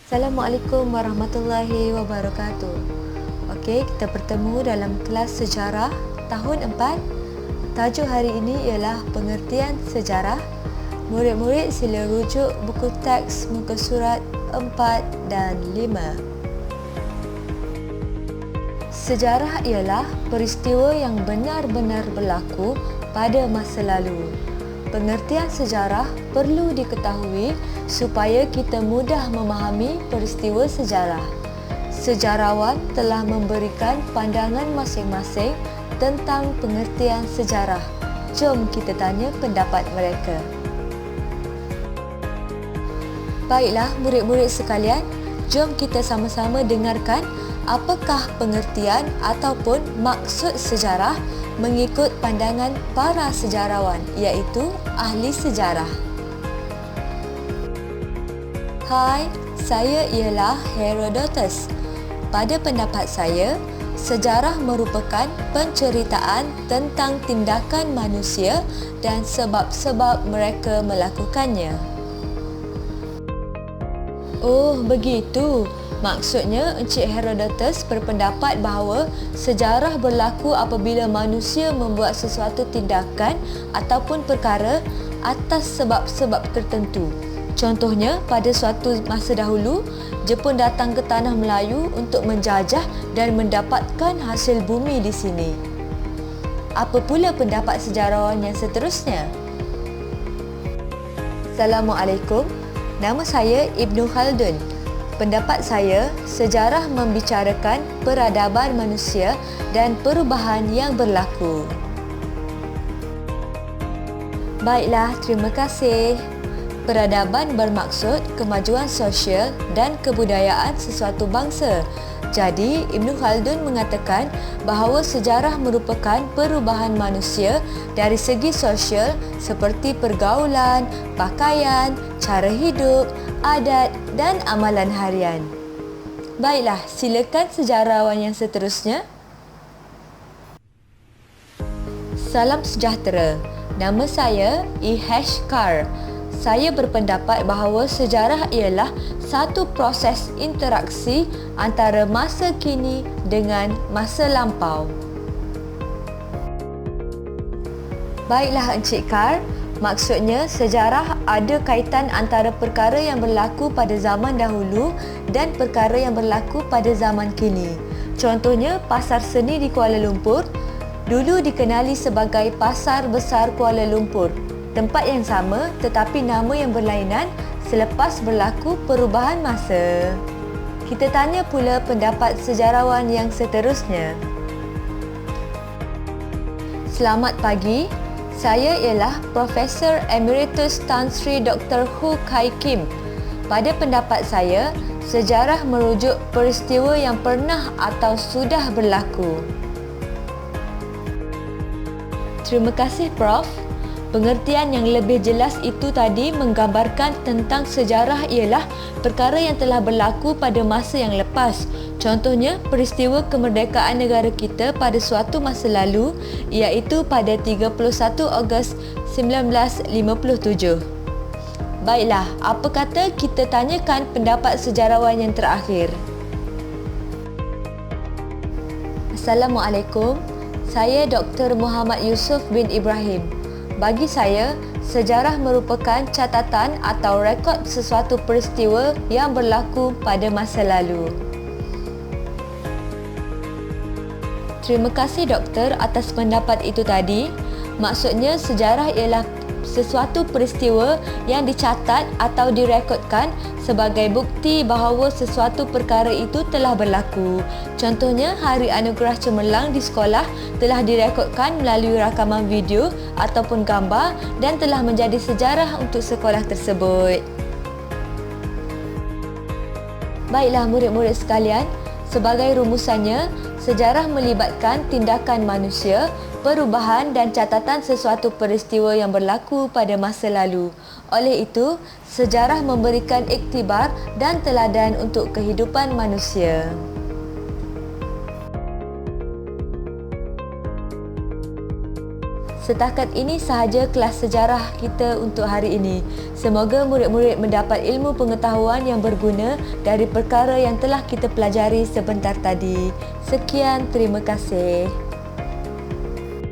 Assalamualaikum warahmatullahi wabarakatuh. Okey, kita bertemu dalam kelas sejarah tahun 4. Tajuk hari ini ialah pengertian sejarah. Murid-murid sila rujuk buku teks muka surat 4 dan 5. Sejarah ialah peristiwa yang benar-benar berlaku pada masa lalu. Pengertian sejarah perlu diketahui supaya kita mudah memahami peristiwa sejarah. Sejarawan telah memberikan pandangan masing-masing tentang pengertian sejarah. Jom kita tanya pendapat mereka. Baiklah murid-murid sekalian, jom kita sama-sama dengarkan apakah pengertian ataupun maksud sejarah mengikut pandangan para sejarawan, iaitu ahli sejarah. Hai, saya ialah Herodotus. Pada pendapat saya, sejarah merupakan penceritaan tentang tindakan manusia dan sebab-sebab mereka melakukannya. Oh, begitu. Maksudnya, Encik Herodotus berpendapat bahawa sejarah berlaku apabila manusia membuat sesuatu tindakan ataupun perkara atas sebab-sebab tertentu. Contohnya, pada suatu masa dahulu, Jepun datang ke tanah Melayu untuk menjajah dan mendapatkan hasil bumi di sini. Apa pula pendapat sejarawan yang seterusnya? Assalamualaikum. Nama saya Ibnu Khaldun. Pendapat saya, sejarah membicarakan peradaban manusia dan perubahan yang berlaku. Baiklah, terima kasih. Peradaban bermaksud kemajuan sosial dan kebudayaan sesuatu bangsa. Jadi, Ibnu Khaldun mengatakan bahawa sejarah merupakan perubahan manusia dari segi sosial seperti pergaulan, pakaian, cara hidup, adat dan amalan harian. Baiklah, silakan sejarawan yang seterusnya. Salam sejahtera. Nama saya Ihesh Kar. Saya berpendapat bahawa sejarah ialah satu proses interaksi antara masa kini dengan masa lampau. Baiklah Encik Kar, maksudnya sejarah ada kaitan antara perkara yang berlaku pada zaman dahulu dan perkara yang berlaku pada zaman kini. Contohnya, Pasar Seni di Kuala Lumpur dulu dikenali sebagai Pasar Besar Kuala Lumpur. Tempat yang sama tetapi nama yang berlainan selepas berlaku perubahan masa. Kita tanya pula pendapat sejarawan yang seterusnya. Selamat pagi. Saya ialah Profesor Emeritus Tan Sri Dr. Hu Kai Kim. Pada pendapat saya, sejarah merujuk peristiwa yang pernah atau sudah berlaku. Terima kasih Prof. Pengertian yang lebih jelas itu tadi menggambarkan tentang sejarah ialah perkara yang telah berlaku pada masa yang lepas. Contohnya, peristiwa kemerdekaan negara kita pada suatu masa lalu, iaitu pada 31 Ogos 1957. Baiklah, apa kata kita tanyakan pendapat sejarawan yang terakhir. Assalamualaikum. Saya Dr. Muhammad Yusuf bin Ibrahim. Bagi saya, sejarah merupakan catatan atau rekod sesuatu peristiwa yang berlaku pada masa lalu. Terima kasih doktor atas pendapat itu tadi. Maksudnya sejarah ialah sesuatu peristiwa yang dicatat atau direkodkan sebagai bukti bahawa sesuatu perkara itu telah berlaku. Contohnya, Hari Anugerah Cemerlang di sekolah telah direkodkan melalui rakaman video ataupun gambar dan telah menjadi sejarah untuk sekolah tersebut. Baiklah murid-murid sekalian, sebagai rumusannya, sejarah melibatkan tindakan manusia, perubahan dan catatan sesuatu peristiwa yang berlaku pada masa lalu. Oleh itu, sejarah memberikan iktibar dan teladan untuk kehidupan manusia. Setakat ini sahaja kelas sejarah kita untuk hari ini. Semoga murid-murid mendapat ilmu pengetahuan yang berguna dari perkara yang telah kita pelajari sebentar tadi. Sekian, terima kasih.